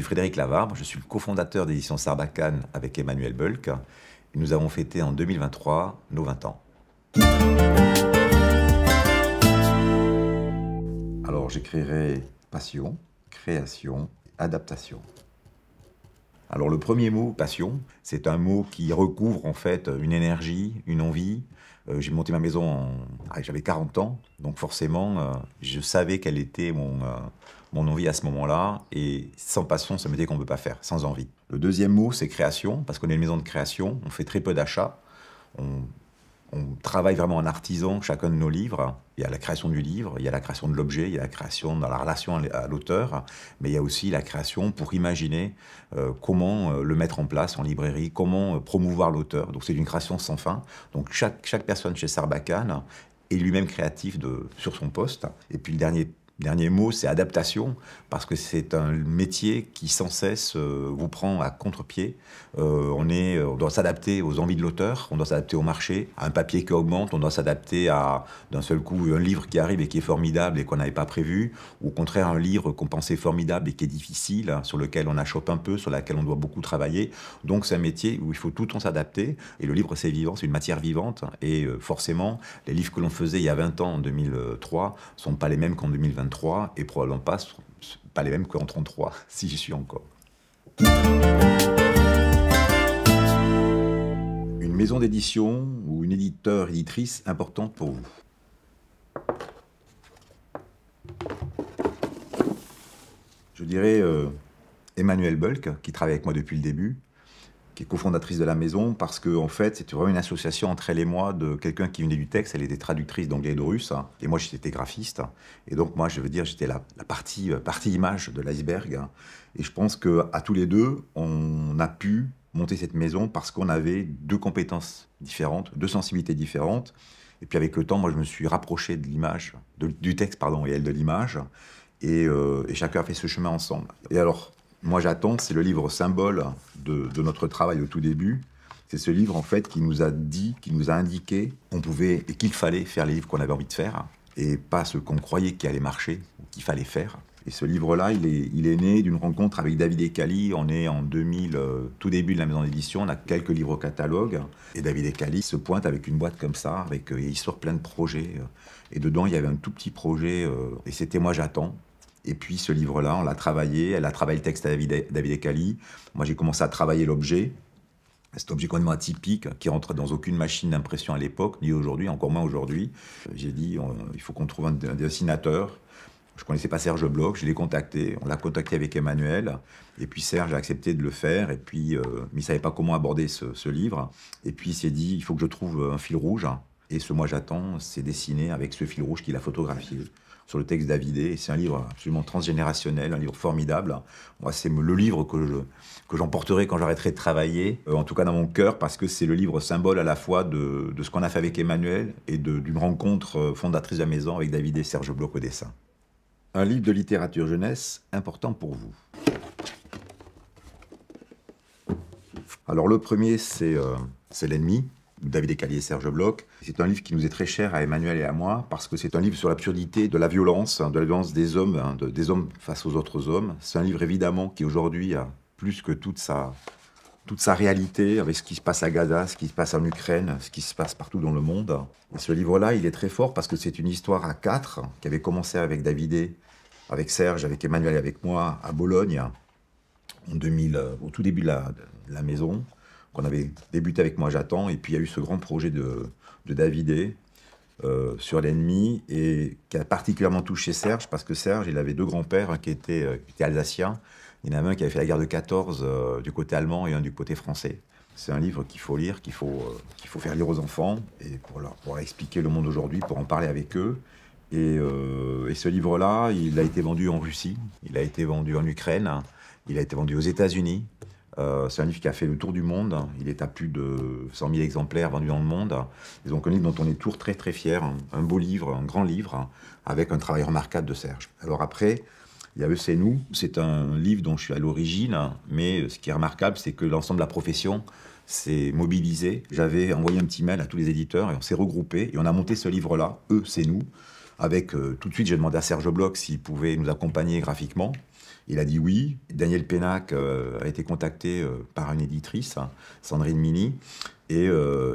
Frédéric Lavarbre, je suis le cofondateur d'éditions Sarbacane avec Emmanuel Bulk. Et nous avons fêté en 2023 nos 20 ans. Alors j'écrirai passion, création, adaptation. Alors le premier mot, passion, c'est un mot qui recouvre en fait une énergie, une envie. J'ai monté ma maison, j'avais 40 ans, donc forcément je savais quelle était mon envie à ce moment-là, et sans passion, c'est un métier qu'on ne peut pas faire, sans envie. Le deuxième mot, c'est création, parce qu'on est une maison de création, on fait très peu d'achats, on travaille vraiment en artisan chacun de nos livres. Il y a la création du livre, il y a la création de l'objet, il y a la création dans la relation à l'auteur, mais il y a aussi la création pour imaginer comment le mettre en place en librairie, comment promouvoir l'auteur. Donc c'est une création sans fin. Donc chaque personne chez Sarbacane est lui-même créatif sur son poste. Et puis le dernier mot, c'est adaptation, parce que c'est un métier qui sans cesse vous prend à contre-pied. On doit s'adapter aux envies de l'auteur, on doit s'adapter au marché, à un papier qui augmente, on doit s'adapter à, d'un seul coup, un livre qui arrive et qui est formidable et qu'on n'avait pas prévu, ou au contraire un livre qu'on pensait formidable et qui est difficile, sur lequel on achoppe un peu, sur lequel on doit beaucoup travailler. Donc c'est un métier où il faut tout le temps s'adapter, et le livre c'est vivant, c'est une matière vivante, et forcément, les livres que l'on faisait il y a 20 ans, en 2003, ne sont pas les mêmes qu'en 2023, et probablement pas les mêmes qu'en 33, si j'y suis encore. Une maison d'édition ou une éditrice importante pour vous? Je dirais Emmanuel Bulk, qui travaille avec moi depuis le début, qui est cofondatrice de la maison, parce que en fait, c'est vraiment une association entre elle et moi de quelqu'un qui venait du texte. Elle était traductrice d'anglais et de russe, et moi j'étais graphiste. Et donc moi, je veux dire, j'étais la partie image de l'iceberg. Et je pense qu'à tous les deux, on a pu monter cette maison parce qu'on avait deux compétences différentes, deux sensibilités différentes. Et puis avec le temps, moi je me suis rapproché de l'image, du texte, pardon, et elle de l'image. Et chacun a fait ce chemin ensemble. Et alors, moi j'attends, c'est le livre symbole de notre travail au tout début. C'est ce livre en fait qui nous a indiqué qu'on pouvait et qu'il fallait faire les livres qu'on avait envie de faire, et pas ce qu'on croyait qui allait marcher ou qu'il fallait faire. Et ce livre-là, il est né d'une rencontre avec David Ecali. On est en 2000, tout début de la maison d'édition, on a quelques livres au catalogue, et David Ecali se pointe avec une boîte comme ça, avec il sort plein de projets, et dedans il y avait un tout petit projet, et c'était Moi j'attends. Et puis ce livre-là, on l'a travaillé, elle a travaillé le texte à David Ecali. Moi j'ai commencé à travailler l'objet, cet objet complètement atypique qui rentre dans aucune machine d'impression à l'époque, ni aujourd'hui, encore moins aujourd'hui. J'ai dit, il faut qu'on trouve un dessinateur. Je ne connaissais pas Serge Bloch, je l'ai contacté, on l'a contacté avec Emmanuel, et puis Serge a accepté de le faire, et puis, mais il ne savait pas comment aborder ce livre. Et puis il s'est dit, il faut que je trouve un fil rouge, et ce Moi j'attends, c'est dessiné avec ce fil rouge qu'il a photographié sur le texte d'Avidé. C'est un livre absolument transgénérationnel, un livre formidable. Moi, c'est le livre que j'emporterai quand j'arrêterai de travailler, en tout cas dans mon cœur, parce que c'est le livre symbole à la fois de ce qu'on a fait avec Emmanuel et d'une rencontre fondatrice de la maison avec David et Serge Bloch au dessin. Un livre de littérature jeunesse important pour vous. Alors le premier, c'est L'ennemi, David Ecali et Serge Bloch. C'est un livre qui nous est très cher à Emmanuel et à moi, parce que c'est un livre sur l'absurdité de la violence des hommes, des hommes face aux autres hommes. C'est un livre évidemment qui aujourd'hui a plus que toute sa réalité avec ce qui se passe à Gaza, ce qui se passe en Ukraine, ce qui se passe partout dans le monde. Et ce livre-là, il est très fort parce que c'est une histoire à quatre qui avait commencé avec David, avec Serge, avec Emmanuel et avec moi à Bologne en 2000, au tout début de la maison, qu'on avait débuté avec Moi j'attends, et puis il y a eu ce grand projet de David sur L'ennemi, et qui a particulièrement touché Serge, parce que Serge, il avait deux grands-pères qui étaient alsaciens. Il y en a un qui avait fait la guerre de 14 du côté allemand et un du côté français. C'est un livre qu'il faut lire, qu'il faut faire lire aux enfants, et pour leur expliquer le monde aujourd'hui, pour en parler avec eux. Et ce livre-là, il a été vendu en Russie, il a été vendu en Ukraine, il a été vendu aux États-Unis. C'est un livre qui a fait le tour du monde. Il est à plus de 100 000 exemplaires vendus dans le monde. Et donc un livre dont on est toujours très très fiers. Un beau livre, un grand livre, avec un travail remarquable de Serge. Alors après, il y a C'est nous. C'est un livre dont je suis à l'origine, mais ce qui est remarquable, c'est que l'ensemble de la profession s'est mobilisé. J'avais envoyé un petit mail à tous les éditeurs et on s'est regroupés et on a monté ce livre-là, C'est nous, avec tout de suite, j'ai demandé à Serge Bloch s'il pouvait nous accompagner graphiquement. Il a dit oui. Daniel Pénac a été contacté par une éditrice, Sandrine Mini, et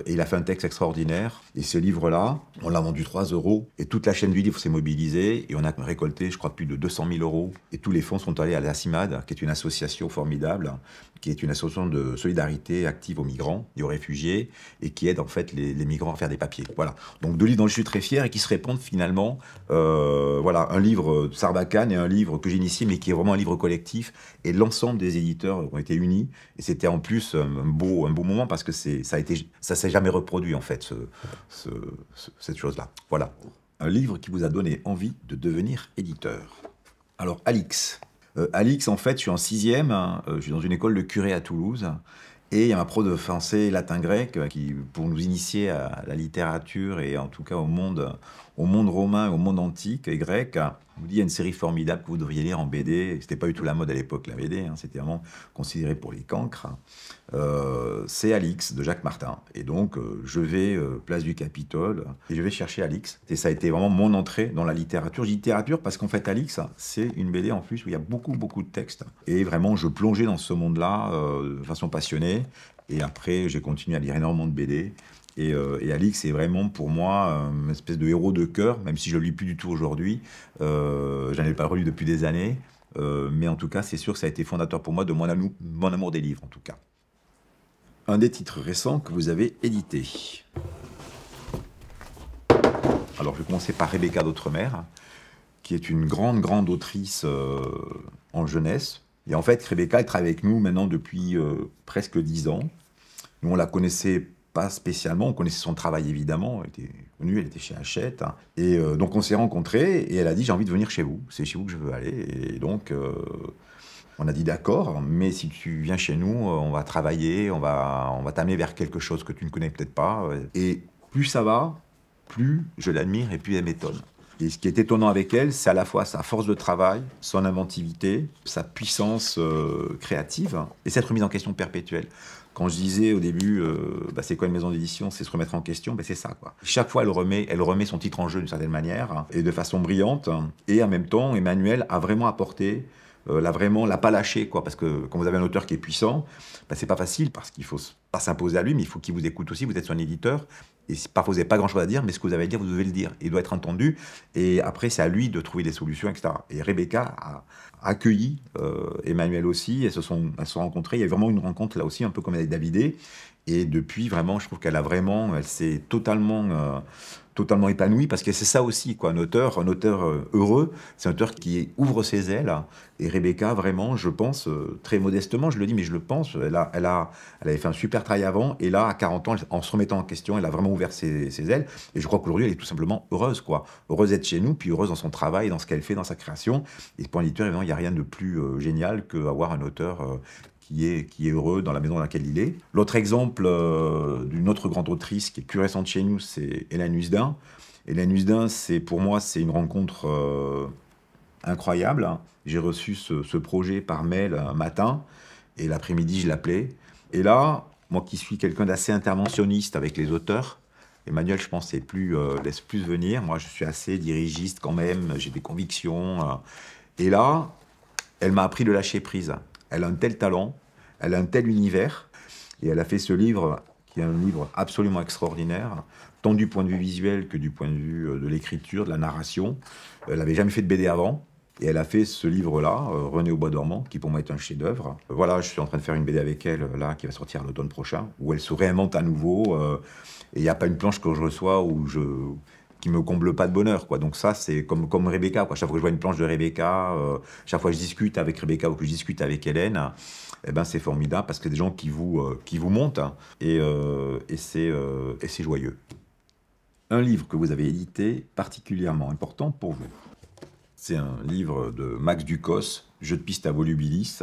il a fait un texte extraordinaire. Et ce livre-là, on l'a vendu 3 euros. Et toute la chaîne du livre s'est mobilisée. Et on a récolté, je crois, plus de 200 000 euros. Et tous les fonds sont allés à la CIMAD, qui est une association formidable, qui est une association de solidarité active aux migrants et aux réfugiés, et qui aide en fait les migrants à faire des papiers. Voilà. Donc 2 livres dont je suis très fier et qui se répondent finalement. Voilà, un livre de Sarbacane et un livre que j'ai initié, mais qui est vraiment un livre collectif. Et l'ensemble des éditeurs ont été unis. Et c'était en plus un beau moment parce que ça s'est jamais reproduit en fait, cette chose-là. Voilà. Un livre qui vous a donné envie de devenir éditeur. Alors, Alix. Alix, en fait, je suis en 6e, je suis dans une école de curé à Toulouse, et il y a ma prof de français latin-grec qui, pour nous initier à la littérature et en tout cas au monde romain, au monde antique et grec, nous dit il y a une série formidable que vous devriez lire en BD. C'était pas du tout la mode à l'époque, la BD, hein, c'était vraiment considéré pour les cancres. C'est Alix de Jacques Martin. Et donc, je vais place du Capitole et je vais chercher Alix. Et ça a été vraiment mon entrée dans la littérature. Je dis littérature parce qu'en fait, Alix, c'est une BD en plus où il y a beaucoup de textes. Et vraiment, je plongeais dans ce monde-là de façon passionnée. Et après, j'ai continué à lire énormément de BD. Et Alix est vraiment pour moi une espèce de héros de cœur, même si je ne le lis plus du tout aujourd'hui. J'en ai pas relu depuis des années. Mais en tout cas, c'est sûr que ça a été fondateur pour moi de mon amour des livres, en tout cas. Un des titres récents que vous avez édité. Alors, je vais commencer par Rebecca d'Outremer, qui est une grande autrice en jeunesse. Et en fait, Rebecca, elle travaille avec nous maintenant depuis presque 10 ans. Nous, on la connaissait pas spécialement, on connaissait son travail évidemment, elle était connue, elle était chez Hachette. Hein. Et donc, on s'est rencontrés et elle a dit « j'ai envie de venir chez vous, c'est chez vous que je veux aller ». Et donc, on a dit « d'accord, mais si tu viens chez nous, on va travailler, on va t'amener vers quelque chose que tu ne connais peut-être pas. » Et plus ça va, plus je l'admire et plus elle m'étonne. Et ce qui est étonnant avec elle, c'est à la fois sa force de travail, son inventivité, sa puissance créative et cette remise en question perpétuelle. Quand je disais au début, c'est quoi une maison d'édition? C'est se remettre en question, c'est ça, quoi. Chaque fois, elle remet son titre en jeu d'une certaine manière, hein, et de façon brillante. Et en même temps, Emmanuel a vraiment apporté, l'a pas lâché, quoi. Parce que quand vous avez un auteur qui est puissant, c'est pas facile, parce qu'il faut pas s'imposer à lui, mais il faut qu'il vous écoute aussi, vous êtes son éditeur. Et parfois, vous n'avez pas grand-chose à dire, mais ce que vous avez à dire, vous devez le dire. Il doit être entendu. Et après, c'est à lui de trouver des solutions, etc. Et Rebecca a accueilli Emmanuel aussi. Elles se sont rencontrées. Il y a vraiment une rencontre là aussi, un peu comme avec Davidé. Et depuis, vraiment, je trouve elle s'est totalement épanoui, parce que c'est ça aussi, quoi. Un auteur heureux, c'est un auteur qui ouvre ses ailes. Et Rebecca, vraiment, je pense, très modestement, je le dis, mais je le pense, elle avait fait un super travail avant, et là, à 40 ans, en se remettant en question, elle a vraiment ouvert ses ailes. Et je crois qu'aujourd'hui, elle est tout simplement heureuse, quoi. Heureuse d'être chez nous, puis heureuse dans son travail, dans ce qu'elle fait, dans sa création. Et pour un éditeur, évidemment, il n'y a rien de plus génial qu'avoir un auteur qui est heureux dans la maison dans laquelle il est. L'autre exemple d'une autre grande autrice qui est plus récente chez nous, c'est Hélène Husdin. Hélène Husdin, pour moi, c'est une rencontre incroyable. J'ai reçu ce projet par mail un matin, et l'après-midi, je l'appelais. Et là, moi qui suis quelqu'un d'assez interventionniste avec les auteurs, Emmanuel, je pense, laisse plus venir. Moi, je suis assez dirigiste quand même, j'ai des convictions. Et là, elle m'a appris de lâcher prise. Elle a un tel talent, elle a un tel univers, et elle a fait ce livre, qui est un livre absolument extraordinaire, tant du point de vue visuel que du point de vue de l'écriture, de la narration. Elle n'avait jamais fait de BD avant, et elle a fait ce livre-là, René au bois dormant, qui pour moi est un chef-d'œuvre. Voilà, je suis en train de faire une BD avec elle, là, qui va sortir l'automne prochain, où elle se réinvente à nouveau, et il n'y a pas une planche que je reçois qui me comble pas de bonheur, quoi. Donc ça, c'est comme Rebecca, quoi. Chaque fois que je vois une planche de Rebecca, chaque fois que je discute avec Rebecca ou que je discute avec Hélène, c'est formidable, parce que des gens qui vous montent, hein, et c'est joyeux. Un livre que vous avez édité particulièrement important pour vous. C'est un livre de Max Ducos, Jeux de piste à Volubilis.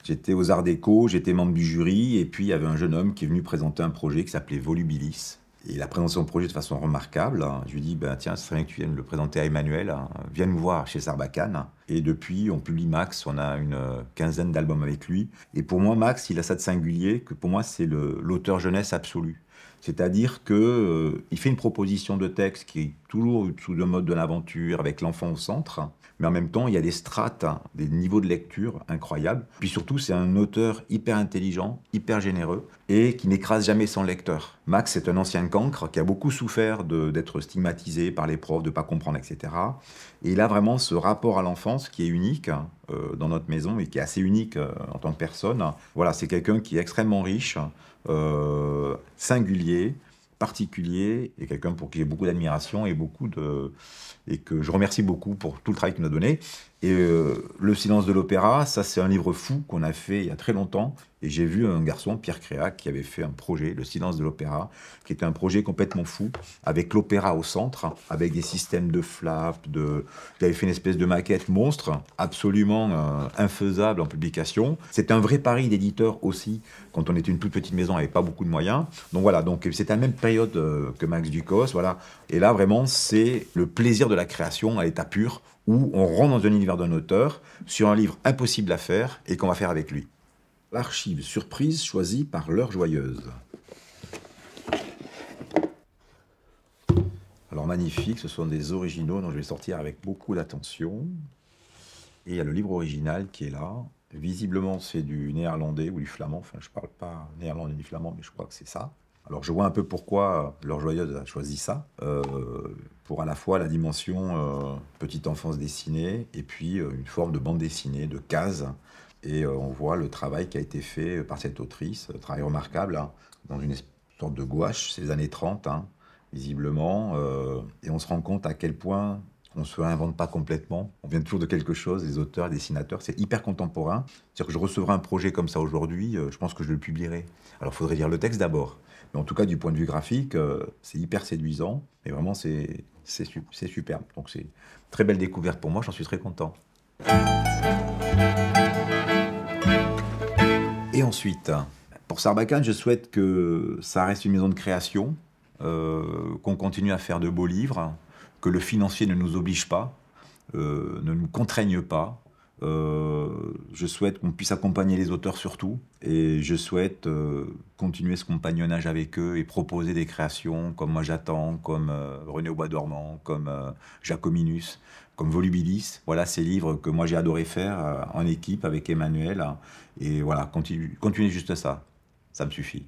J'étais aux Arts Déco, j'étais membre du jury, et puis il y avait un jeune homme qui est venu présenter un projet qui s'appelait Volubilis. Et il a présenté son projet de façon remarquable. Je lui ai dit, tiens, ce serait bien que tu viennes le présenter à Emmanuel. Viens nous voir chez Sarbacane. Et depuis, on publie Max. On a une quinzaine d'albums avec lui. Et pour moi, Max, il a ça de singulier, que pour moi, c'est l'auteur jeunesse absolu. C'est-à-dire que il fait une proposition de texte qui est toujours sous le mode de l'aventure, avec l'enfant au centre, mais en même temps, il y a des strates, hein, des niveaux de lecture incroyables. Puis surtout, c'est un auteur hyper intelligent, hyper généreux, et qui n'écrase jamais son lecteur. Max est un ancien cancre qui a beaucoup souffert d'être stigmatisé par les profs, de ne pas comprendre, etc. Et il a vraiment ce rapport à l'enfance qui est unique dans notre maison et qui est assez unique en tant que personne. Voilà, c'est quelqu'un qui est extrêmement riche, singulier, particulier, et quelqu'un pour qui j'ai beaucoup d'admiration et que je remercie beaucoup pour tout le travail qu'il nous a donné. Et Le silence de l'opéra, ça c'est un livre fou qu'on a fait il y a très longtemps. Et j'ai vu un garçon, Pierre Créac, qui avait fait un projet, Le silence de l'opéra, qui était un projet complètement fou, avec l'opéra au centre, avec des systèmes de flaps, il avait fait une espèce de maquette monstre, absolument infaisable en publication. C'est un vrai pari d'éditeur aussi, quand on était une toute petite maison, on n'avait pas beaucoup de moyens. Donc voilà, donc c'est la même période que Max Ducos, voilà. Et là, vraiment, c'est le plaisir de la création à l'état pur, où on rentre dans un univers d'un auteur, sur un livre impossible à faire, et qu'on va faire avec lui. L'archive surprise choisie par l'heure joyeuse. Alors magnifique, ce sont des originaux dont je vais sortir avec beaucoup d'attention. Et il y a le livre original qui est là. Visiblement, c'est du néerlandais ou du flamand. Enfin, je ne parle pas néerlandais ni flamand, mais je crois que c'est ça. Alors, je vois un peu pourquoi l'heure joyeuse a choisi ça. Pour à la fois la dimension petite enfance dessinée et puis une forme de bande dessinée, de cases. Et on voit le travail qui a été fait par cette autrice, travail remarquable, hein, dans une sorte de gouache, ces années 30, hein, visiblement. Et on se rend compte à quel point on ne se réinvente pas complètement. On vient toujours de quelque chose, les auteurs, les dessinateurs. C'est hyper contemporain. C'est-à-dire que je recevrai un projet comme ça aujourd'hui, je pense que je le publierai. Alors, il faudrait lire le texte d'abord. Mais en tout cas, du point de vue graphique, c'est hyper séduisant. Et vraiment, c'est superbe. Donc, c'est une très belle découverte pour moi. J'en suis très content. Et ensuite, pour Sarbacane, je souhaite que ça reste une maison de création, qu'on continue à faire de beaux livres, que le financier ne nous oblige pas, ne nous contraigne pas. Je souhaite qu'on puisse accompagner les auteurs surtout, et je souhaite continuer ce compagnonnage avec eux et proposer des créations comme Moi j'attends, comme René au bois dormant, comme Jacominus, comme Volubilis. Voilà ces livres que moi j'ai adoré faire en équipe avec Emmanuel, hein. Et voilà, continuer juste ça me suffit.